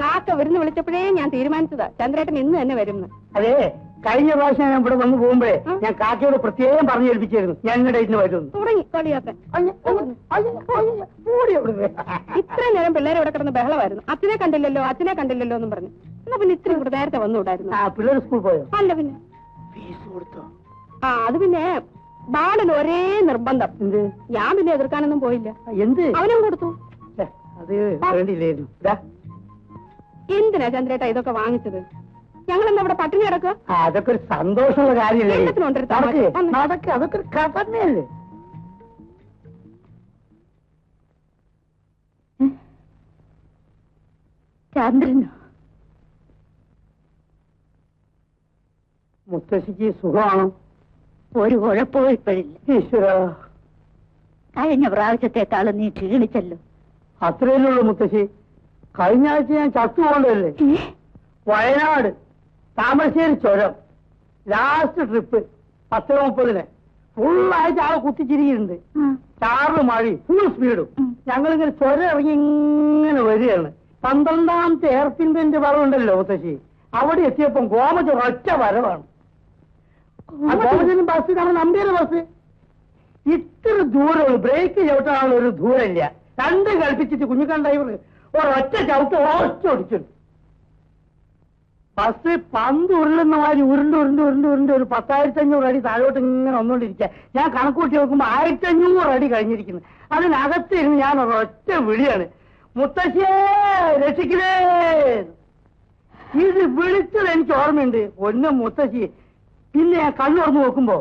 കാക്ക വരുന്ന് വിളിച്ചപ്പോഴേ ഞാൻ തീരുമാനിച്ചതാ ചന്ദ്രേട്ടൻ ഇന്ന് തന്നെ വരുന്നു. അതെ, കഴിഞ്ഞ പ്രാവശ്യം ഞാൻ ഇവിടെ വന്നു പോകുമ്പോഴേ ഞാൻ കാക്കയോട് പ്രത്യേകം പറഞ്ഞു ഏൽപ്പിച്ചായിരുന്നു ഞാൻ ഇന്ന ഡേറ്റിന് വരുന്നു. തുടങ്ങി കളിയാക്കാൻ. ഇത്രയും നേരം പിള്ളേരെ ഇവിടെ കിടന്ന് ബഹളമായിരുന്നു. അച്ഛനെ കണ്ടില്ലല്ലോ അച്ഛനെ കണ്ടില്ലല്ലോ എന്നും പറഞ്ഞു. എന്നാ പിന്നെ ഇത്രയും കൂടെ നേരത്തെ വന്നുകൂടായിരുന്നു. പിള്ളേർ സ്കൂളിൽ പോയോ? അല്ല പിന്നെ ഫീസ് കൊടുത്തോ? അത് പിന്നെ ബാലന് ഒരേ നിർബന്ധം. ഞാൻ പിന്നെ എതിർക്കാനൊന്നും പോയില്ല. എന്ത് അവനും കൊടുത്തു. അത് വേണ്ടിയില്ലായിരുന്നു. എന്തിനാ ചന്ദ്രേട്ട ഇതൊക്കെ വാങ്ങിച്ചത്? ഞങ്ങളെന്താ ഇവിടെ പട്ടിണി കിടക്കുക? അതൊക്കെ ഒരു സന്തോഷമുള്ള കാര്യമല്ലേ. അതൊക്കെ ഒരു കഥ തന്നെയല്ലേ. ചന്ദ്രനോ? മുത്തശ്ശിക്ക് സുഖമാണോ? ഒരു കുഴപ്പവും ഇപ്പോഴില്ല. ഈശ്വര, കഴിഞ്ഞ പ്രാവശ്യത്തെക്കാളും നീ ക്ഷീണിച്ചല്ലോ. അത്രയല്ലുള്ളൂ മുത്തശ്ശി. കഴിഞ്ഞ ആഴ്ച ഞാൻ ചത്തുപോകണ്ടല്ലേ. വയനാട് താമരശ്ശേരി ചുരം ലാസ്റ്റ് ട്രിപ്പ് 10:30 ഫുള്ളായിട്ട് ആളെ കുത്തിച്ചിരിക്കുന്നുണ്ട്. ചാറില് മഴയും ഫുൾ സ്പീഡും. ഞങ്ങളിങ്ങനെ ചുരം ഇറങ്ങി ഇങ്ങനെ വരികയാണ്. 12ാമത്തെ എയർപിന്റെ വളവുണ്ടല്ലോ മുത്തശ്ശി, അവിടെ എത്തിയപ്പം ഗോമജ ഒറ്റ വരവാണ്. ഗോമജനും ബസ് നമ്മുടെ നമ്പിയുടെ ബസ് ഇത്ര ദൂരമുള്ളൂ. ബ്രേക്ക് ചവിട്ടാനുള്ള ഒരു ദൂരമില്ല. രണ്ടും കൽപ്പിച്ചിട്ട് കുഞ്ഞിക്കൻ ഡ്രൈവർ ഒരൊറ്റ ചവിട്ട് ഓടിച്ചിട്ടുണ്ട്. ബസ് പന്ത് ഉരുളുന്ന മാതിരി ഉരുണ്ട് ഒരു 10,500 അടി താഴോട്ട് ഇങ്ങനെ വന്നുകൊണ്ടിരിക്കുക. ഞാൻ കണക്കൂട്ടി നോക്കുമ്പോ 1,500 അടി കഴിഞ്ഞിരിക്കുന്നു. അതിനകത്തിരുന്ന് ഞാൻ ഒരൊറ്റ വിളിയാണ്, മുത്തശ്ശിയെ രക്ഷിക്കണേ. ഇത് വിളിച്ചത് എനിക്ക് ഓർമ്മയുണ്ട്. ഒന്നും മുത്തശ്ശി. പിന്നെ ഞാൻ കണ്ണുറന്ന് നോക്കുമ്പോ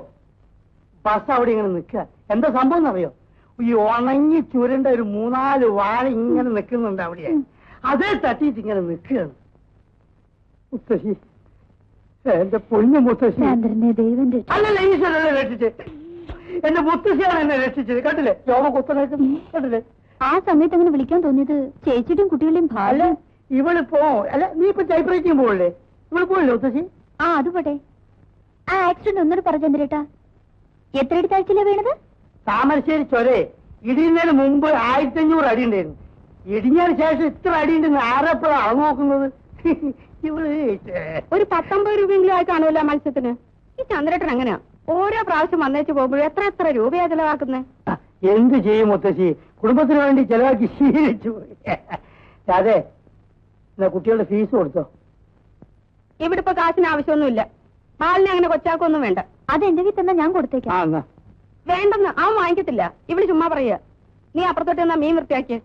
ബസ് അവിടെ ഇങ്ങനെ നിൽക്കുക. എന്താ സംഭവം എന്നറിയോ? ഈ ഉണങ്ങി ചുരുണ്ട ഒരു 3-4 വാഴ ഇങ്ങനെ നിൽക്കുന്നുണ്ട് അവിടെ. അതേ തട്ടിയിട്ട് ഇങ്ങനെ നിൽക്കുകയാണ്. മുത്തശ്ശി, എന്റെ പൊന്നു മുത്തശ്ശി. അല്ലല്ല, ഈശ്വരല്ലേ രക്ഷിച്ച്. എന്റെ മുത്തശ്ശിയാണ് എന്നെ രക്ഷിച്ചത്. കണ്ടില്ലേ രോമ കുത്തനേക്ക് കണ്ടില്ലേ? ആ സമയത്ത് അങ്ങനെ വിളിക്കാൻ തോന്നിയത് ചേച്ചിയുടെയും കുട്ടികളുടെയും ഭാര്യ. ഇവളിപ്പോ അല്ല, നീ ഇപ്പൊ ടൈപ്പ്റൈറ്റിംഗ് പോകല്ലേ? ഇവള് പോയില്ലേ മുത്തശ്ശി? അത് പോട്ടെ. ആ ആക്സിഡന്റ് ഒന്നൂടെ പറ ചന്ദ്രേട്ടാ. എത്ര അടി താഴ്ചയിലാ വീണത്? താമരശ്ശേരി ചൊരേ ഇടിയുന്നതിന് മുമ്പ് 1,500 അടി ഉണ്ടായിരുന്നു. ഇടിഞ്ഞതിന് ശേഷം ഇത്ര അടി ഉണ്ടെന്ന് ആരെപ്പോഴാണ് അളവ് നോക്കുന്നത്? ഇവള് ഒരു 19 രൂപയെങ്കിലും ആയി കാണുമല്ലോ മത്സ്യത്തിന്. ഈ ചന്ദ്രേട്ടൻ എങ്ങനെയാ ഓരോ പ്രാവശ്യം വന്നേച്ച് പോകുമ്പോഴും എത്ര രൂപയാ ചെലവാക്കുന്നത്? എന്ത് ചെയ്യും മുത്തശ്ശി, കുടുംബത്തിന് വേണ്ടി ചെലവാക്കി ശീലിച്ചു പോയി. അതെ, എന്നാ കുട്ടികളുടെ ഫീസ് കൊടുത്തോ? ഇവിടെ ഇപ്പൊ കാശിന് ആവശ്യമൊന്നുമില്ല. ബാലിനെ അങ്ങനെ കൊച്ചാക്കൊന്നും വേണ്ട. അതെന്റെ തന്നെ ഞാൻ കൊടുത്തേക്കാം. വേണ്ടെന്ന് അവൻ വാങ്ങിക്കത്തില്ല. ഇവിടെ ചുമ്മാ പറയുക. നീ അപ്പുറത്തോട്ട് എന്നാ മീൻ വൃത്തിയാക്കിയ.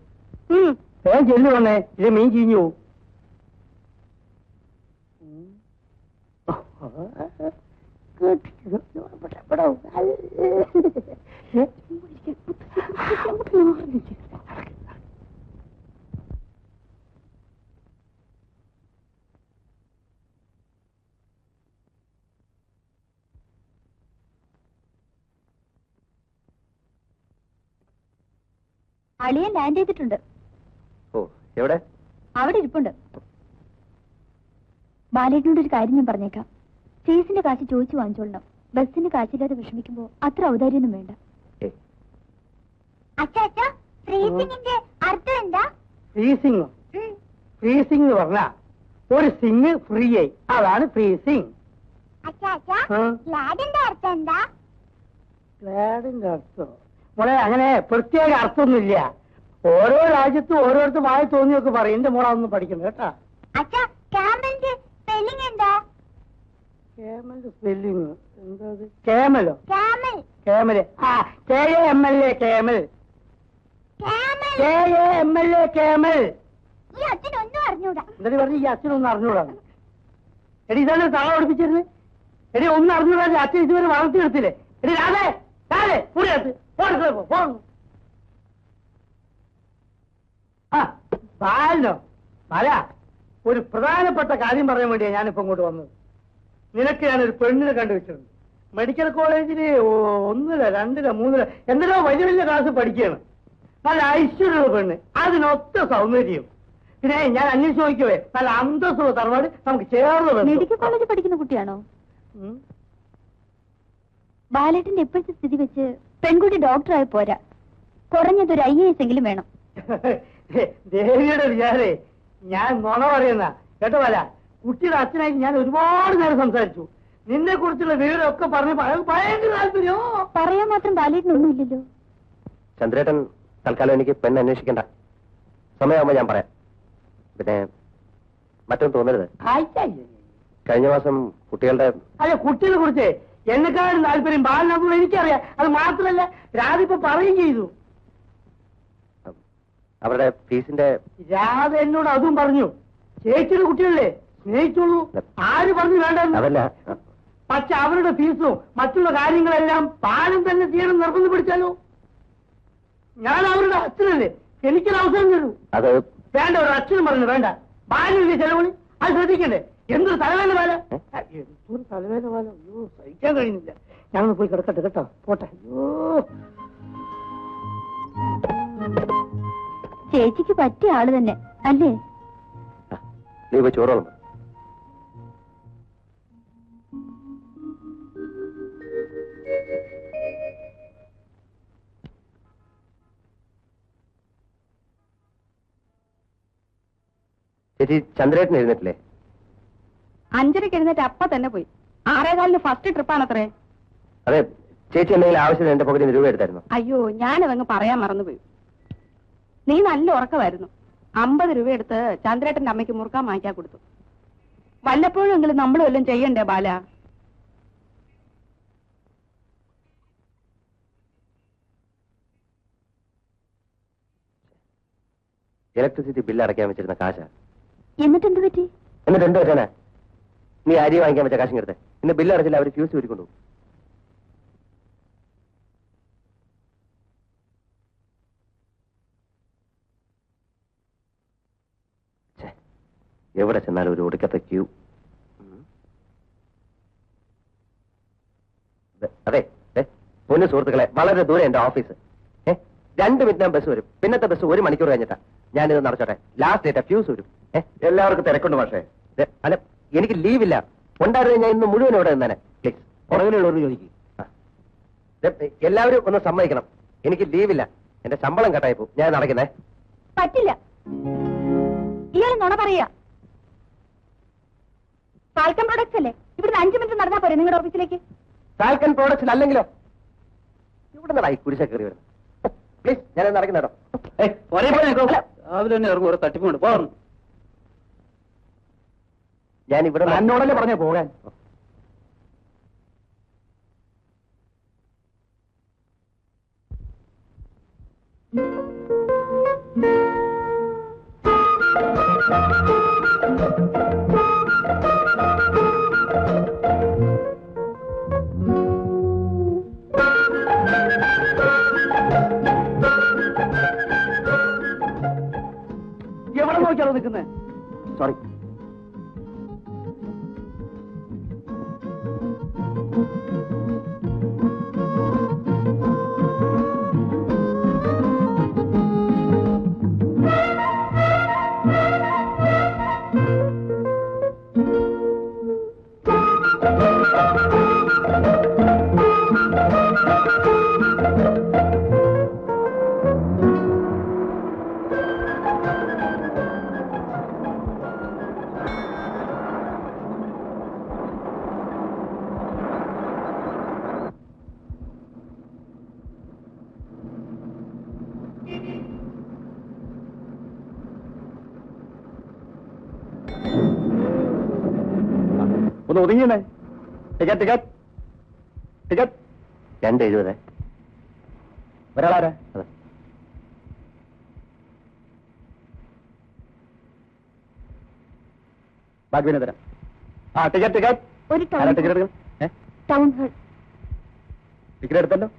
ചെല്ലു വന്നേ, ഇത് മീൻ ചീഞ്ഞു പോവും. അളിയൻ ലാൻഡ് ചെയ്തിട്ടുണ്ട്. എവിടെ? അവിടെ ഇരിപ്പുണ്ട്. ബാലേട്ടനോട് ഒരു കാര്യം ഞാൻ പറഞ്ഞേക്കാം. ഫീസിന്റെ കാശ് ചോദിച്ചു വാങ്ങിച്ചോളണം. ബസ്സിന് കാശില്ലാതെ വിഷമിക്കുമ്പോ അത്ര ഔദാര്യൊന്നും വേണ്ട. ഫ്രീസിംഗ് ഫ്രീസിംഗ് പറഞ്ഞ ഒരു സിംഗ് ഫ്രീ ആയി, അതാണ് ഫ്രീസിംഗ്. ഗ്ലാഡിന്റെ അർത്ഥം മോളെ അങ്ങനെ പ്രത്യേക അർത്ഥമൊന്നുമില്ല. ഓരോ രാജ്യത്തും ഓരോരുത്തർ വായി തോന്നിയൊക്കെ പറയും. എന്റെ മോളെ ഒന്നും പഠിക്കണം കേട്ടാ. സ്പെല്ലിങ് എന്താ? കേമലോ? കേമല്. KAMLA camel. KAMLA camel. എന്നിട്ട് പറഞ്ഞു ഈ അച്ഛനൊന്നും അറിഞ്ഞൂടാണ്. എടി ഇതാണ് തള പഠിപ്പിച്ചിരുന്നത്. എടി ഒന്നും അറിഞ്ഞൂടാ. അച്ഛൻ ഇതുവരെ വളർത്തിയെടുത്തില്ലേ? എടി രാധേ രാധേ കൂടിയത്ത് ബാലോ ബാല, ഒരു പ്രധാനപ്പെട്ട കാര്യം പറയാൻ വേണ്ടിയാ ഞാനിപ്പോ ഇങ്ങോട്ട് വന്നത്. നിനക്ക് ഞാനൊരു പെണ്ണിനെ കണ്ടുവച്ചിട്ടുണ്ട്. മെഡിക്കൽ കോളേജില് 1, 2, 3 എന്തിനോ വലിയ ക്ലാസ് പഠിക്കുകയാണ്. നല്ല ഐശ്വര്യമുള്ള പെണ്ണ്, അതിനൊത്ത സൗന്ദര്യം. പിന്നെ ഞാൻ അന്വേഷിച്ച് നോക്കിയവേ നല്ല അന്തസ്സുള്ള തറവാട് നമുക്ക് ചേർന്ന്. മെഡിക്കൽ കോളേജിൽ പഠിക്കുന്ന കുട്ടിയാണോ? ബാലേട്ടന്റെ ഇപ്പോഴത്തെ സ്ഥിതി വെച്ച് പെൺകുട്ടി ഡോക്ടറായി പോരാ, കുറഞ്ഞതൊരു IAS എങ്കിലും വേണം. ദേവിയുടെ വിചാരേ ഞാൻ നുണ പറയുന്ന കേട്ടോ അല്ല. കുട്ടിയുടെ അച്ഛനായി ഞാൻ ഒരുപാട് നേരം സംസാരിച്ചു. നിന്നെ കുറിച്ചുള്ള വിവരമൊക്കെ പറഞ്ഞ് ഭയങ്കര താല്പര്യോ. പറയാൻ മാത്രം ബാലേട്ടനൊന്നും ഇല്ലല്ലോ. ചന്ദ്രേട്ടൻ തൽക്കാലം എനിക്ക് പെണ്ണ് അന്വേഷിക്കണ്ട. സമയമാകുമ്പോ ഞാൻ പറയാം. പിന്നെ മറ്റൊന്നും തോന്നരുത്. കഴിഞ്ഞ മാസം കുട്ടികളുടെ അല്ല, കുട്ടികളെ കുറിച്ച് എന്നെക്കാളും താല്പര്യം ബാലനാഥോട് എനിക്കറിയാം. അത് മാത്രമല്ല രാധ ഇപ്പൊ പറയുകയും ചെയ്തു. അവരുടെ ഫീസിന്റെ രാധ എന്നോട് അതും പറഞ്ഞു. ചേച്ചിയുടെ കുട്ടികളല്ലേ, സ്നേഹിച്ചോളൂ. ആര് പറഞ്ഞു വേണ്ട? അതല്ല, പക്ഷെ അവരുടെ ഫീസും മറ്റുള്ള കാര്യങ്ങളെല്ലാം ബാലൻ തന്നെ ചെയ്യണം നിർബന്ധം പിടിച്ചാലോ? ഞാൻ അവരുടെ അച്ഛനല്ലേ, എനിക്കൊരു അവസരം തരൂ. അത് വേണ്ട, ഒരു അച്ഛനും പറഞ്ഞു വേണ്ട. ബാലിന്റെ ചെലവിളി അത് ശ്രദ്ധിക്കണ്ടേ? എന്തൊരു തലവേദന ബാല, എന്തൊരു തലവേദന ബാല. അയ്യോ, സഹിക്കാൻ കഴിയുന്നില്ല. ഞാനൊന്ന് പോയി കിടക്കട്ടെ കേട്ടോ, പോട്ടെ. അയ്യോ, ചേച്ചിക്ക് പറ്റിയ ആള് തന്നെ അല്ലേ? നീ പോയി ചോറോളം. ചേച്ചി ചന്ദ്രേട്ടൻ എഴുന്നേറ്റില്ലേ? 5:30 എഴുന്നേറ്റ് അപ്പ തന്നെ പോയി. 6:15 ഫസ്റ്റ് ട്രിപ്പാണത്രേ. അതെ, ചേച്ചി എന്തെങ്കിലും ആവശ്യത്തിന് എന്റെ പകുതി രൂപ എടുത്തായിരുന്നു. അയ്യോ, ഞാനതങ്ങ് പറയാൻ മറന്നുപോയി. നീ നല്ല ഉറക്കമായിരുന്നു. 50 രൂപ എടുത്ത് ചന്ദ്രേട്ടന്റെ അമ്മയ്ക്ക് മുറുക്കാൻ വാങ്ങിക്കാൻ കൊടുത്തു. വല്ലപ്പോഴും എങ്കിലും നമ്മൾ വല്ലതും ചെയ്യണ്ടേ ബാല? ഇലക്ട്രിസിറ്റി ബില്ല് അടയ്ക്കാൻ വെച്ചിരുന്ന കാശ. എന്നിട്ട് എന്ത് പറ്റി? എന്നിട്ട് എന്ത് പറ്റാനാ? നീ അരി വാങ്ങിക്കാൻ വെച്ച കാശും എടുത്തേ. ഇന്ന് ബില്ല് അടച്ചില്ല, അവർ ഫ്യൂസ് ഊരിക്കൊണ്ടു. എവിടെ ചെന്നാലും ഒരു ഒടുക്കത്തെ ക്യൂ. അതെ, പൊന്നു സുഹൃത്തുക്കളെ, വളരെ ദൂരെ എന്റെ ഓഫീസ്. 2 മിനിറ്റ് ബസ് വരും. പിന്നത്തെ ബസ് 1 മണിക്കൂർ കഴിഞ്ഞിട്ടാ. ഞാനിത് നടച്ചോട്ടെ. ലാസ്റ്റ് ഡേറ്റ് ഫ്യൂസ് വരും. എല്ലാവർക്കും തിരക്കുണ്ട്. പക്ഷേ അല്ല, എനിക്ക് ലീവില്ല. ഉണ്ടായിരുന്നു ഞാൻ ഇന്ന് മുഴുവൻ ഇവിടെ നിന്നേ. പ്ലീസ് പുറകിലുള്ളവർ ചോദിക്കും. എല്ലാവരും ഒന്ന് സമ്മതിക്കണം, എനിക്ക് ലീവില്ല. എന്റെ ശമ്പളം കട്ടായി പോകും. ഞാൻ നടക്കുന്നേ. പറ്റില്ല. ഇയാൾ നുണ പറയാ. ഫാൽക്കൺ പ്രോഡക്ട്സ് അല്ലേ? ഇവിടുന്ന് 5 മിനിറ്റ് നടന്നാ പോരെ നിങ്ങളുടെ ഓഫീസിലേക്ക്? ഫാൽക്കൺ പ്രോഡക്ട്സ് അല്ലെങ്കിലോ? ഇവിടെ നിന്നായി കുരിശ കയറി വരുന്നത്. പ്ലീസ്, ഞാൻ നടക്കുന്നേട്ടോ. രാവിലെ തന്നെ ഇറങ്ങും. ഒരു തട്ടിപ്പുണ്ട് പോകണം. ഞാൻ ഇവിടെ എന്നോടല്ലേ പറഞ്ഞേ പോകാൻ. എവിടെ നോക്കിയാലോ നിൽക്കുന്നേ? സോറി. ഒന്ന് ഒതുങ്ങിയേ. Ticket ticket ticket 2.70. ഒരാളാരാ? അതെ. ബാക്കി പിന്നെ തരാം. ആ ടിക്കറ്റ് ടിക്കറ്റ്. ഒരു ടിക്കറ്റ് എടുക്കണം. Town hall. ടിക്കറ്റ് എടുത്തല്ലോ.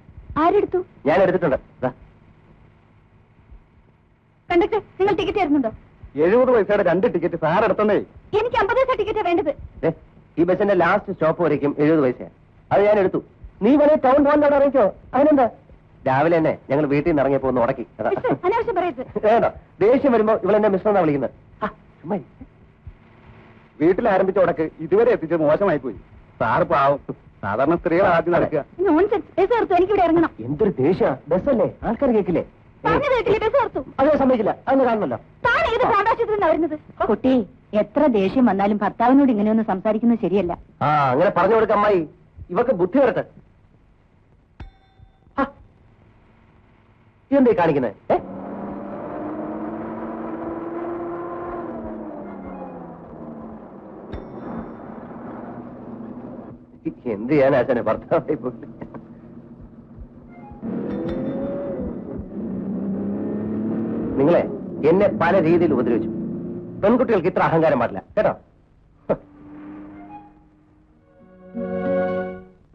ആരെടുത്തു? ഞാൻ എടുത്തിട്ടുണ്ട്. കണ്ടക്ടർ, നിങ്ങൾ ടിക്കറ്റ് തരുന്നുണ്ടോ? 70 പൈസയുടെ 2 ടിക്കറ്റ് സാർ എടുത്തേ. എനിക്ക് 50 പൈസ ടിക്കറ്റ് വേണ്ടത്. ഈ ബസിന്റെ ലാസ്റ്റ് സ്റ്റോപ്പ് വരയ്ക്കും 70 പൈസയാണ്. അത് ഞാൻ എടുത്തു. നീ വേണേ ടൗൺ ഹാളിലോട് ഇറങ്ങിക്കോ. അതിനെന്താ? രാവിലെ തന്നെ ഞങ്ങൾ വീട്ടിൽ നിന്ന് ഇറങ്ങിയപ്പോ ഒന്ന് ഉടക്കി. അനാവശ്യം പറയരുത്. വേണ്ട, ദേഷ്യം വരുമ്പോ ഇവളെന്നെ മിസ്റ്റർ എന്നാ വിളിക്കുന്നത്. വീട്ടിൽ ആരംഭിച്ച ഉടക്ക് ഇതുവരെ എത്തിച്ചത് മോശമായി പോയി. സാറ് പാവം. സാധാരണ സ്ത്രീകൾ ആദ്യം നടക്കുക. നോൺസെൻസ്. ബസ് എടുത്തു, എനിക്കിവിടെ ഇറങ്ങണം. എന്തൊരു ദേഷ്യ ബസ്സല്ലേ, ആൾക്കാർ കേൾക്കില്ലേ? അതേ സമ്മതിക്കില്ല, അതൊന്നും കാണുമല്ലോ. കുട്ടി, എത്ര ദേഷ്യം വന്നാലും ഭർത്താവിനോട് ഇങ്ങനെയൊന്നും സംസാരിക്കുന്നത് ശരിയല്ല. അങ്ങനെ പറഞ്ഞു കൊടുക്ക അമ്മായി, ഇവക്ക് ബുദ്ധി വരട്ടെ. ഇതെന്തേ കാണിക്കുന്നത്? എന്ത് ചെയ്യാൻ ആശാനെ, ഭർത്താവായി പോയി. നിങ്ങളെ എന്നെ പല രീതിയിൽ ഉപദ്രവിച്ചു. പെൺകുട്ടികൾക്ക് ഇത്ര അഹങ്കാരം പാടില്ല കേട്ടോ.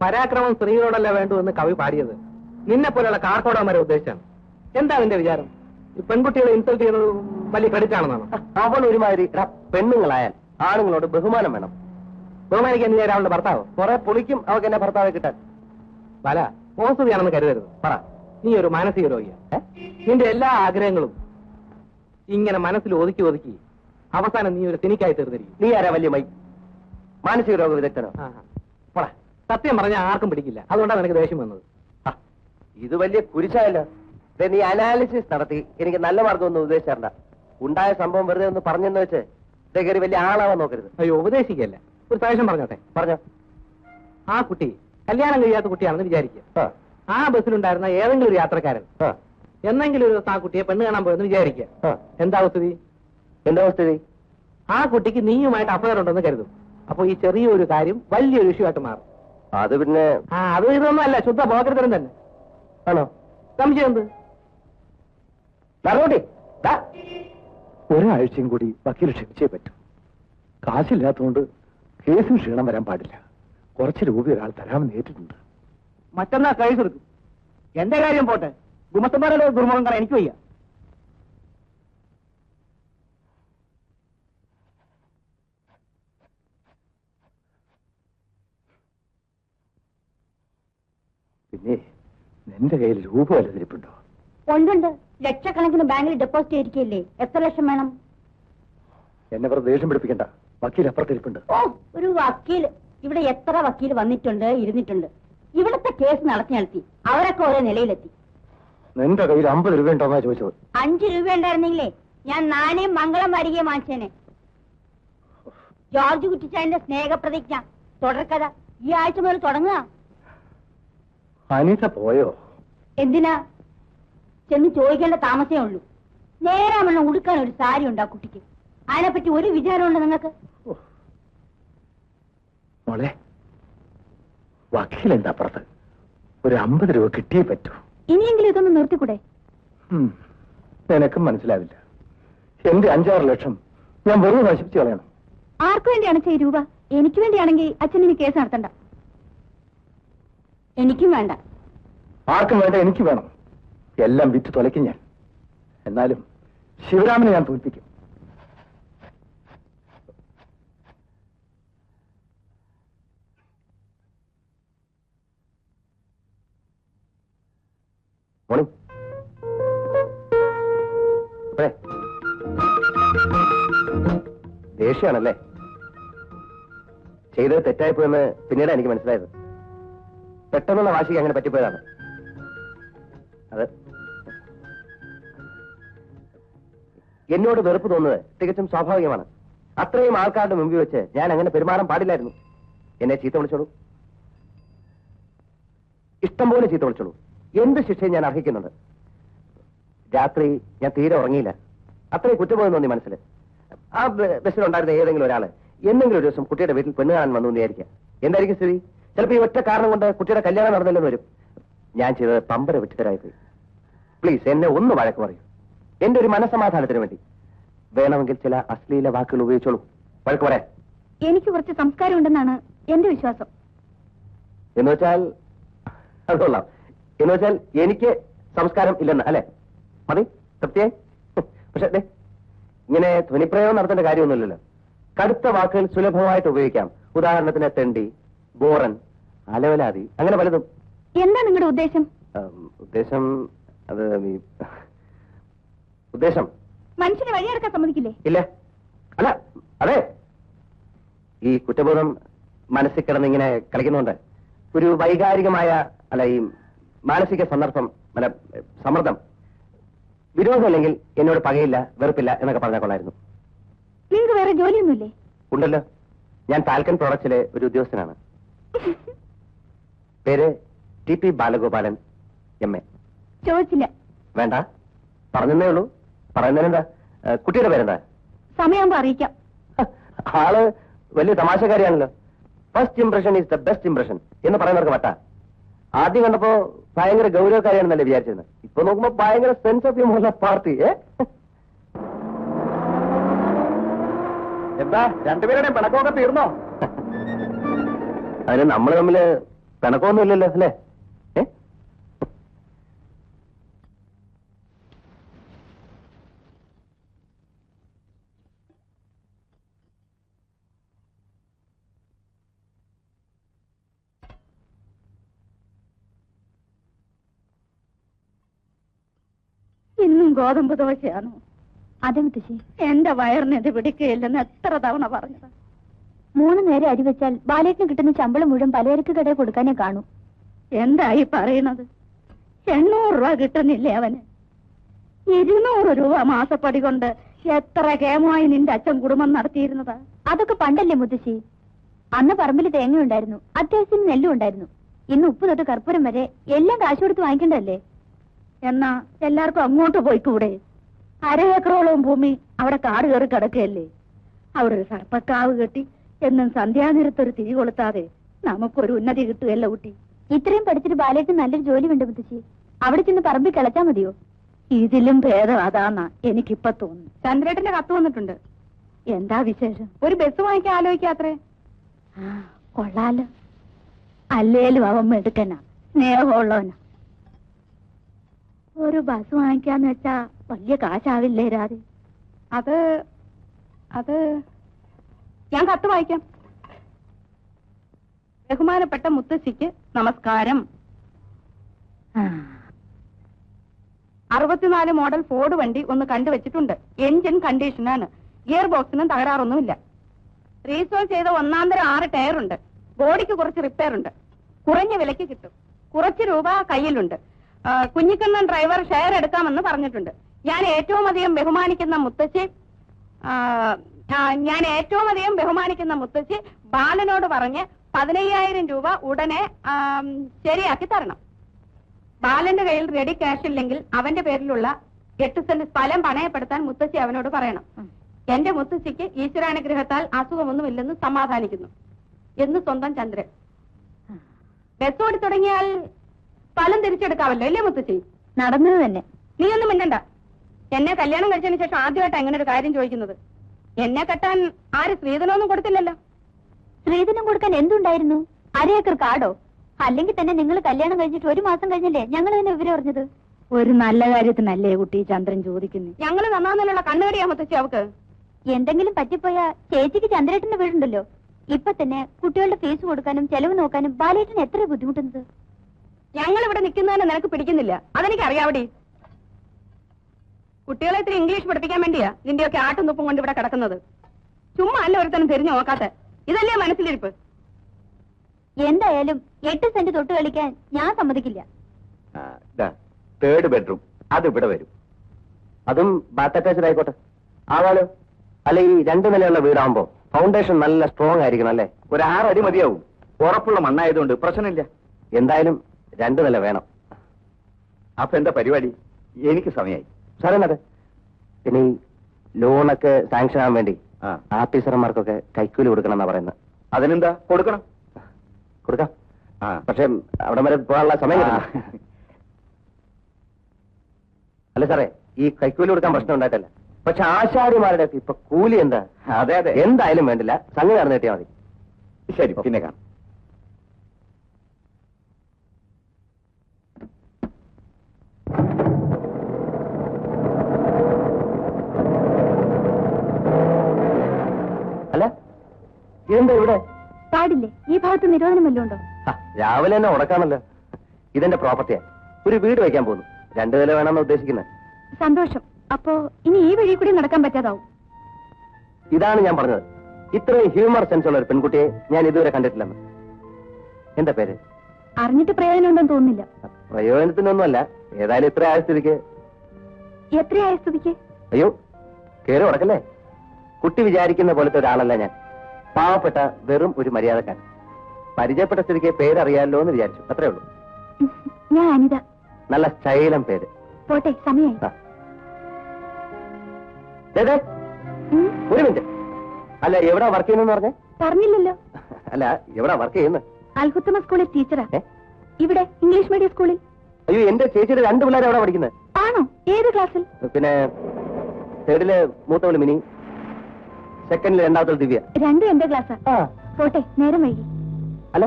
പരാക്രമം സ്ത്രീകളോടല്ല വേണ്ടു എന്ന് കവി പാടിയത് നിന്നെ പോലെയുള്ള കാർക്കോടന്മാരെ ഉദ്ദേശിച്ചാണ്. എന്താ നിന്റെ വിചാരം? ഈ പെൺകുട്ടികളെ ഇൻസൾട്ട് ചെയ്യുന്നത് വലിയ ക്രെഡിറ്റ് ആണെന്നാണോ? അവൾ ഒരുമാതിരി പെണ്ണുങ്ങളായാൽ ആണുങ്ങളോട് ബഹുമാനം വേണം. ബഹുമാനിക്കാൻ നീ അവളുടെ ഭർത്താവ് കുറെ പുളിക്കും അവൾക്ക് എന്നെ ഭർത്താവ് കിട്ടാൻ. പല മോശതയാണെന്ന് കരുതരുത്. പറ, നീ ഒരു മാനസിക രോഗിയാ. നിന്റെ എല്ലാ ആഗ്രഹങ്ങളും ഇങ്ങനെ മനസ്സിൽ ഒതുക്കി ഒതുക്കി അവസാനം നീ ഒരു സിനിക്കായി തീർന്നിരിക്കും. നീ ആരാ വലിയ മാനസിക രോഗ വിദഗ്ധനോ? സത്യം പറഞ്ഞാൽ ആർക്കും പിടിക്കില്ല, അതുകൊണ്ടാണ് എനിക്ക് ദേഷ്യം വന്നത്. ഇത് വലിയ കുരിശായല്ലോ. നീ അനാലിസിസ് നടത്തി എനിക്ക് നല്ല മാർഗമൊന്നും ഉദ്ദേശിച്ചാണ്ട. ഉണ്ടായ സംഭവം വെറുതെ ഒന്ന് പറഞ്ഞെന്ന് വെച്ച് കയറി വലിയ ആളാവാൻ നോക്കരുത്. അയ്യോ, ഉപദേശിക്കല്ല, ഒരു സജഷൻ പറഞ്ഞോട്ടെ. പറഞ്ഞോ. ആ കുട്ടി കല്യാണം കഴിയാത്ത കുട്ടിയാണെന്ന് വിചാരിക്കുക. ആ ബസ്സിലുണ്ടായിരുന്ന ഏതെങ്കിലും ഒരു യാത്രക്കാരൻ എന്നെങ്കിലും ഒരു ദിവസം ആ കുട്ടിയെ പെണ്ണ് കാണാൻ പോയെന്ന് വിചാരിക്കുക. എന്താ സ്ഥിതി? ആ കുട്ടിക്ക് നീയുമായിട്ട് അഫയർ ഉണ്ടെന്ന് കരുതും. അപ്പൊ ഈ ചെറിയൊരു കാര്യം വലിയൊരു ഇഷ്യൂ ആയിട്ട് മാറും. അത് പിന്നെ അത് ഇതൊന്നും അല്ല, ശുദ്ധ പോകരുതരം തന്നെ. ആണോ? സംശയം എന്ത്? ഒരാഴ്ചയും കൂടി വക്കീൽ ക്ഷമിച്ചേ പറ്റൂ. കാശില്ലാത്തതുകൊണ്ട് കേസിന് ക്ഷീണം വരാൻ പാടില്ല. കുറച്ച് രൂപ ഒരാൾ തരാമെന്ന് ഏറ്റിട്ടുണ്ട്. മറ്റന്നാ കേസ് എടുക്കും. എന്റെ കാര്യം പോട്ടെ, ഗുമസ്തന്മാരുടെ ദുർമുഖം കാണാൻ എനിക്ക് വയ്യ. പിന്നെ നിന്റെ കയ്യിൽ രൂപ വല്ല തിരിപ്പുണ്ടോ? ഉണ്ടുണ്ട്. ലക്ഷക്കണക്കിന് ബാങ്കിൽ ഡെപ്പോസിറ്റ് ചെയ്തിരിക്കല്ലേ. എത്ര ലക്ഷം വേണം? എന്നെ വെറുതെ ദേഷ്യം പിടിപ്പിക്കണ്ട. വക്കീൽ അപ്പുറത്തിരിപ്പുണ്ട്. ഓ, ഒരു വക്കീൽ. ഇവിടെ എത്ര വക്കീൽ വന്നിട്ടുണ്ട്, ഇരുന്നിട്ടുണ്ട്. ഇവിടുത്തെ കേസ് നടത്തി അവരൊക്കെ ഓരോ നിലയിലെത്തി. നിന്റെ കയ്യിൽ 50 രൂപ ഉണ്ടോന്നാ ചോദിച്ചത്. 5 രൂപ ഉണ്ടായിരുന്നെങ്കിലേ ഞാൻ നാണയം മംഗളം വരികയും വാങ്ങിച്ചേനെ. ജോർജ് കുറ്റിച്ചായന്റെ സ്നേഹപ്രതിജ്ഞ തുടർക്കഥ ഈ ആഴ്ച മുതൽ തുടങ്ങുക. അനിത പോയോ? എന്തിനാ? ചെന്ന് ചോദിക്കേണ്ട താമസേ ഉള്ളൂ. നേരാമണ്ണം ഉടുക്കാൻ ഒരു സാരി ഉണ്ട് ആ കുട്ടിക്ക്. അതിനെപ്പറ്റി ഒരു വിചാരമുണ്ട് നിങ്ങൾക്ക്? മോളെ, വക്കീൽ എന്താ അപ്പുറത്ത്. ഒരു 50 രൂപ കിട്ടിയേ പറ്റൂ. ഇനിയെങ്കിലും ഇതൊന്ന് നിർത്തിക്കൂടെ? നിനക്കും മനസ്സിലാവില്ല. എന്റെ 5-6 ലക്ഷം ഞാൻ വെറുതെ നശിപ്പിച്ചു കളയണം. ആർക്കു വേണ്ടിയാണ് ഈ രൂപ? എനിക്ക് വേണ്ടിയാണെങ്കിൽ അച്ഛൻ ഇനി കേസ് നടത്തണ്ട. എനിക്കും വേണ്ട. ആർക്കും വേണ്ട, എനിക്ക് വേണം. എല്ലാം വിറ്റ് തുലയ്ക്കും ഞാൻ. എന്നാലും ശിവരാമനെ ഞാൻ തോൽപ്പിക്കും. ദേഷ്യാണല്ലേ? ചെയ്തത് തെറ്റായിപ്പോയെന്ന് പിന്നീട് എനിക്ക് മനസ്സിലായത്. പെട്ടെന്നുള്ള വാശിക്ക് അങ്ങനെ പറ്റിപ്പോയതാണ്. അത് എന്നോട് വെറുപ്പ് തോന്നുന്നത് തികച്ചും സ്വാഭാവികമാണ്. അത്രയും ആൾക്കാരുടെ മുമ്പിൽ വെച്ച് ഞാൻ അങ്ങനെ പെരുമാറാൻ പാടില്ലായിരുന്നു. എന്നെ ചീത്ത വിളിച്ചോളൂ, ഇഷ്ടം പോലെ ചീത്ത വിളിച്ചോളൂ. എന്ത് ശിക്ഷയും ഞാൻ അർഹിക്കുന്നുണ്ട്. രാത്രി ഞാൻ തീരെ ഉറങ്ങിയില്ല. അത്രയും കുറ്റബോധം തോന്നി മനസ്സിൽ. ആ ബസ്സിലുണ്ടായിരുന്ന ഏതെങ്കിലും ഒരാള് എന്തെങ്കിലും ഒരു ദിവസം കുട്ടിയുടെ വീട്ടിൽ പെണ്ണ് കാണാൻ വന്നു വിചാരിക്കുക. എന്തായിരിക്കും സ്ഥിതി? ചിലപ്പോൾ ഈ ഒറ്റ കാരണം കൊണ്ട് കുട്ടിയുടെ കല്യാണം നടന്നില്ലെന്ന് വരും. ഞാൻ ചെയ്തത് പമ്പര വിട്ടുതരായിപ്പോയി. പ്ലീസ് എന്നെ ഒന്ന് വഴക്ക് പറയൂ. എന്റെ ഒരു മനസ്സമാധാനത്തിന് വേണ്ടി. വേണമെങ്കിൽ ചില അശ്ലീല വാക്കുകൾ ഉപയോഗിച്ചോളൂ. വഴക്ക് പറയാൻ എനിക്ക് കുറച്ച് സംസ്കാരം ഉണ്ടെന്നാണ് എന്റെ വിശ്വാസം. എന്ന് വെച്ചാൽ അത് കൊള്ളാം. എന്ന് വെച്ചാൽ എനിക്ക് സംസ്കാരം ഇല്ലെന്ന് അല്ലെ? മതി, തൃപ്തിയായി. പക്ഷെ ഇങ്ങനെ ധ്വനിപ്രയോഗം നടത്തേണ്ട കാര്യമൊന്നുമില്ലല്ലോ. കടുത്ത വാക്കുകൾ സുലഭമായിട്ട് ഉപയോഗിക്കാം. ഉദാഹരണത്തിന് തെണ്ടി, ബോറൻ, അലവലാതി, അങ്ങനെ പലതും. എന്താ നിങ്ങളുടെ ഉദ്ദേശം? ഉദ്ദേശം അത് ഉദ്ദേശം മനുഷ്യനെ വഴിയെടുക്കാൻ സമ്മതിക്കില്ലേ? ഇല്ല. അല്ല, അതെ, ഈ കുറ്റബോധം മനസ്സിൽ കിടന്നിങ്ങനെ കളിക്കുന്നുണ്ട്. ഒരു വൈകാരികമായ അല്ല, ഈ മാനസിക സന്ദർഭം അല്ല, സമ്മർദ്ദം വിരോധമല്ലെങ്കിൽ എന്നോട് പകയില്ല, വെറുപ്പില്ല എന്നൊക്കെ പറഞ്ഞാൽ കൊള്ളായിരുന്നു. നിങ്ങൾക്ക് വേറെ ജോലിയൊന്നുമില്ലേ? ഉണ്ടല്ലോ. ഞാൻ ഫാൽക്കൺ പ്രോഡക്ട്സിലെ ഒരു ഉദ്യോഗസ്ഥനാണ്. പേര് TP ബാലഗോപാലൻ, MA. ചോദിച്ചില്ല. വേണ്ട, പറഞ്ഞതേ ഉള്ളൂ. പറയുന്നതിനെന്താ? കുട്ടിയുടെ പേരെന്താ? സമയമാകുമ്പോ അറിയിക്കാം. ആള് വലിയ തമാശക്കാരിയാണല്ലോ. First impression is the best impression എന്ന് പറയുന്നവർക്ക് വട്ട. ആദ്യം കണ്ടപ്പോ ഭയങ്കര ഗൗരവക്കാരിയാണെന്നല്ലേ വിചാരിച്ചിരുന്നത്. ഇപ്പൊ നോക്കുമ്പോ ഭയങ്കര സെൻസ് ഓഫ് ഹ്യൂമറുള്ള പാർട്ടി. എന്താ രണ്ടുപേരുടെയും പിണക്കമൊക്കെ തീർന്നോ? അതിന് നമ്മൾ തമ്മില് പിണക്കമൊന്നും ഇല്ലല്ലോ അല്ലേ? ഇന്നും ഗോതമ്പ് ദോശയാണോ? അതെ മുത്തശ്ശി. എന്റെ വയറിന് ഇത് പിടിക്കുകയില്ലെന്ന് എത്ര തവണ പറഞ്ഞത്. 3 നേരം അരി വെച്ചാൽ ബാലേട്ടിന് കിട്ടുന്ന ശമ്പളം മുഴുവൻ പലചരക്ക് കടയിൽ കൊടുക്കാനേ കാണൂ. എന്തായി പറയണത്? 800 രൂപ കിട്ടുന്നില്ലേ അവന്? 200 രൂപ മാസപ്പടി കൊണ്ട് എത്ര കേമമായി നിന്റെ അച്ഛൻ കുടുംബം നടത്തിയിരുന്നത്? അതൊക്കെ പണ്ടല്ലേ മുത്തശ്ശി. അന്ന് പറമ്പിൽ തേങ്ങയുണ്ടായിരുന്നു, അത്യാവശ്യം നെല്ലും ഉണ്ടായിരുന്നു. ഇന്ന് ഉപ്പ് തൊട്ട് കർപ്പൂരം വരെ എല്ലാം കാശ് കൊടുത്ത് വാങ്ങിക്കണ്ടല്ലേ? എന്നാ എല്ലാവർക്കും അങ്ങോട്ട് പോയിക്കൂടെ? 1/2 ഏക്കറോളം ഭൂമി അവിടെ കാട് കയറി കിടക്കുകയല്ലേ? അവിടെ ഒരു സർപ്പക്കാവ് കെട്ടി എന്നും സന്ധ്യാനേരത്തൊരു തിരി കൊളുത്താതെ നമുക്കൊരു ഉന്നതി കിട്ടുകയല്ല കുട്ടി. ഇത്രയും പഠിച്ചിട്ട് ബാലേട്ടിന് നല്ലൊരു ജോലി ഉണ്ട് മുത്തശ്ശി. അവിടെ ചെന്ന് പറമ്പിൽ കിളച്ചാ മതിയോ? ഇതിലും ഭേദം അതാന്നാ എനിക്കിപ്പൊ തോന്നുന്നു. ചന്ദ്രേട്ടന്റെ കത്ത് വന്നിട്ടുണ്ട്. എന്താ വിശേഷം? ഒരു ബസ് വാങ്ങിക്കാൻ ആലോചിക്കാത്രേ. കൊള്ളാലോ. അല്ലേലും അവൻ എടുക്കനാ, സ്നേഹമുള്ളവനാ. ഒരു ബസ് വാങ്ങിക്കാന്ന് വെച്ചാ വലിയ കാശാവില്ലേ രാധേ? അത് ഞാൻ കത്ത് വായിക്കാം. ബഹുമാനപ്പെട്ട മുത്തശ്ശിക്ക് നമസ്കാരം. 64 മോഡൽ ഫോർഡ് വണ്ടി ഒന്ന് കണ്ടുവച്ചിട്ടുണ്ട്. എൻജിൻ കണ്ടീഷനാണ്. ഗിയർ ബോക്സിനും തകരാറൊന്നുമില്ല. റീസ്റ്റോർ ചെയ്ത 1 തരം 6 ടയറുണ്ട്. ബോഡിക്ക് കുറച്ച് റിപ്പയർ ഉണ്ട്. കുറഞ്ഞ വിലയ്ക്ക് കിട്ടും. കുറച്ച് രൂപ കയ്യിലുണ്ട്. കുഞ്ഞിക്കണ്ണൻ ഡ്രൈവർ ഷെയർ എടുക്കാമെന്ന് പറഞ്ഞിട്ടുണ്ട്. ഞാൻ ഏറ്റവും അധികം ബഹുമാനിക്കുന്ന മുത്തശ്ശി ബാലനോട് പറഞ്ഞ് 15,000 രൂപ ഉടനെ ശരിയാക്കി തരണം. ബാലന്റെ കയ്യിൽ റെഡി ക്യാഷ് ഇല്ലെങ്കിൽ അവന്റെ പേരിലുള്ള 8 സെന്റ് സ്ഥലം പണയപ്പെടുത്താൻ മുത്തശ്ശി അവനോട് പറയണം. എന്റെ മുത്തശ്ശിക്ക് ഈശ്വരാനുഗ്രഹത്താൽ അസുഖമൊന്നുമില്ലെന്ന് സമാധാനിക്കുന്നു എന്ന് സ്വന്തം ചന്ദ്രൻ. ബസ് ഓടി തുടങ്ങിയാൽ സ്ഥലം തിരിച്ചെടുക്കാമല്ലോ അല്ലേ മുത്തശ്ശി? നടന്നത് തന്നെ. നീ ഒന്നും മിണ്ടണ്ട. എന്നെ കല്യാണം കഴിച്ചതിന് ശേഷം ആദ്യമായിട്ട് അങ്ങനെ ഒരു കാര്യം ചോദിക്കുന്നത്. എന്നെ കെട്ടാൻ ആര് സ്ത്രീധനമൊന്നും കൊടുത്തില്ലല്ലോ. സ്ത്രീധനം കൊടുക്കാൻ എന്തുണ്ടായിരുന്നു? 1/2 ഏക്കർ കാടോ? അല്ലെങ്കിൽ തന്നെ നിങ്ങൾ കല്യാണം കഴിഞ്ഞിട്ട് 1 മാസം കഴിഞ്ഞല്ലേ ഞങ്ങൾ തന്നെ വിവരം അറിഞ്ഞത്? ഒരു നല്ല കാര്യത്തിനല്ലേ കുട്ടി ചന്ദ്രൻ ചോദിക്കുന്നു. ഞങ്ങൾ നന്നാന്നുള്ള കണ്ണുകടിയാ മുത്തശ്ശി അവക്ക്. എന്തെങ്കിലും പറ്റിപ്പോയാ ചേച്ചിക്ക് ചന്ദ്രേട്ടന്റെ വീടുണ്ടല്ലോ. ഇപ്പൊ തന്നെ കുട്ടികളുടെ ഫീസ് കൊടുക്കാനും ചെലവ് നോക്കാനും ബാലേട്ടന് എത്ര ബുദ്ധിമുട്ടുന്നത്. ഞങ്ങൾ ഇവിടെ നിൽക്കുന്നതിന് നിനക്ക് പിടിക്കുന്നില്ല, അതെനിക്ക് അറിയാവടി. കുട്ടികളെ ഇത്തിരി ഇംഗ്ലീഷ് പഠിപ്പിക്കാൻ വേണ്ടിയാ നിന്റെയൊക്കെ ആട്ടും തുപ്പും കൊണ്ട് ഇവിടെ കിടക്കുന്നത്. ചുമ്മാ അല്ല ഒരുത്തനും തിരിഞ്ഞു നോക്കാത്ത. ഇതല്ലേ മനസ്സിലിരിപ്പ്? എന്തായാലും 8 സെന്റ് തൊട്ട് കളിക്കാൻ ഞാൻ സമ്മതിക്കില്ല. 3rd ബെഡ്റൂം അത് ഇവിടെ വരും. അതും ബാത്ത് അറ്റാച്ച്ഡ് ആയിക്കോട്ടെ. ആവാലോ. അല്ല, ഈ 2 നിലയുള്ള വീടാകുമ്പോ ഫൗണ്ടേഷൻ നല്ല സ്ട്രോങ് ആയിരിക്കണം അല്ലേ? ഒരു 6 അടി മതിയാവും. ഉറപ്പുള്ള മണ്ണായതുകൊണ്ട് പ്രശ്നമില്ല. എന്തായാലും 2 നില വേണം. അപ്പൊ എന്താ പരിപാടി? എനിക്ക് സമയമായി. സാറേ, പിന്നെ ഈ ലോണൊക്കെ സാങ്ഷൻ ആവാൻ വേണ്ടി ആഫീസർമാർക്കൊക്കെ കൈക്കൂലി കൊടുക്കണം എന്നാ പറയുന്നത്. അതിനെന്താ? കൊടുക്കണം. കൊടുക്കാം. പക്ഷെ അവിടെ വരെ പോകാനുള്ള സമയം കിട്ടില്ല. അല്ല സാറേ, ഈ കൈക്കൂലി കൊടുക്കാൻ പ്രശ്നം ഉണ്ടായിട്ടല്ല. പക്ഷെ ആശാരിമാരുടെ ഇപ്പൊ കൂലി എന്താ? അതെ അതെ, എന്തായാലും വേണ്ടില്ല, സംഗതി നടന്നു കിട്ടിയാൽ മതി. ശരി, പിന്നെ കാണാം. അല്ല, ഇതെന്താ ഇവിടെ? പാടില്ലേ? ഈ ഭാഗത്ത് നിരോധനം വല്ലതും ഉണ്ടോ? രാവിലെ തന്നെ ഉടക്കാണല്ലോ. ഇതെന്റെ പ്രോപ്പർട്ടിയാ. ഒരു വീട് വയ്ക്കാൻ പോകുന്നു. 2 നില വേണമെന്ന് ഉദ്ദേശിക്കുന്നത്. സന്തോഷം. അപ്പോ ഇനി ഈ വഴി കൂടി നടക്കാൻ പറ്റാതാവും. ഇതാണ് ഞാൻ പറഞ്ഞത്. ഇത്രയും ഹ്യൂമർ സെൻസ് ഉള്ള ഒരു പെൺകുട്ടിയെ ഞാൻ ഇതുവരെ കണ്ടിട്ടില്ലെന്ന്. എന്താ പേര്? അറിഞ്ഞിട്ട് പ്രയോജനം ഉണ്ടെന്ന് തോന്നുന്നില്ല. പ്രയോജനത്തിനൊന്നുമല്ല, ഏതായാലും ഇത്ര ആയ സ്ഥിതിക്ക് എത്രയായ സ്ഥിതിക്ക്? അയ്യോ കേറി ഉടക്കല്ലേ. കുട്ടി വിചാരിക്കുന്ന പോലത്തെ ഒരാളല്ല ഞാൻ. പാവപ്പെട്ട വെറും ഒരു മര്യാദക്കാരൻ. പരിചയപ്പെട്ട സ്ഥിതിക്ക് പേരറിയാലോ എന്ന് വിചാരിച്ചു, അത്രേ ഉള്ളൂ. ഞാൻ അനിത. നല്ല സ്റ്റൈലം പേര്. പോട്ടെ, സമയായി. ഒരു മിനിറ്റ്. അല്ല, എവിടാ വർക്ക് ചെയ്യുന്നെന്ന് പറഞ്ഞേ? പറഞ്ഞില്ലല്ലോ. അല്ല, എവിടാ വർക്ക് ചെയ്യുന്നത്? അൽഹുത്തമ സ്കൂളിൽ ടീച്ചറാ. ഇവിടെ ഇംഗ്ലീഷ് മീഡിയം സ്കൂളിൽ. അയ്യോ, എന്റെ ചേച്ചിയുടെ 2 പിള്ളേർ എവിടെ പഠിക്കുന്നത്? ആണോ? ഏത് ക്ലാസ്സിൽ? പിന്നെ തേർഡില് മൂത്തവള് മിനി, സെക്കൻഡില് രണ്ടാമത്തെ ദിവ്യ. രണ്ടും എന്റെ ക്ലാസ്സാ. പോട്ടെ, നേരം വൈകി. അല്ല,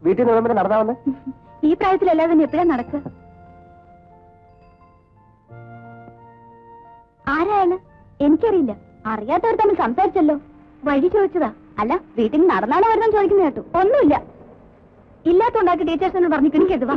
വീട്ടിൽ നിന്ന് വിളമ്പരം നടന്നാ വന്നേ? ഈ പ്രായത്തിലല്ലാതെ തന്നെ എപ്പോഴാ നടക്കുക? ആരാണ്? എനിക്കറിയില്ല. അറിയാത്തവർ തമ്മിൽ സംസാരിച്ചല്ലോ. വഴി ചോദിച്ചതാ. അല്ല, വീട്ടിൽ നിന്ന് നടന്നാണോ വരുന്ന ചോദിക്കുന്ന കേട്ടു. ഒന്നുമില്ല. ഇല്ലാത്തോണ്ടാക്കി ടീച്ചേഴ്സിനോട് പറഞ്ഞു കിണിക്കരുത്. വാ.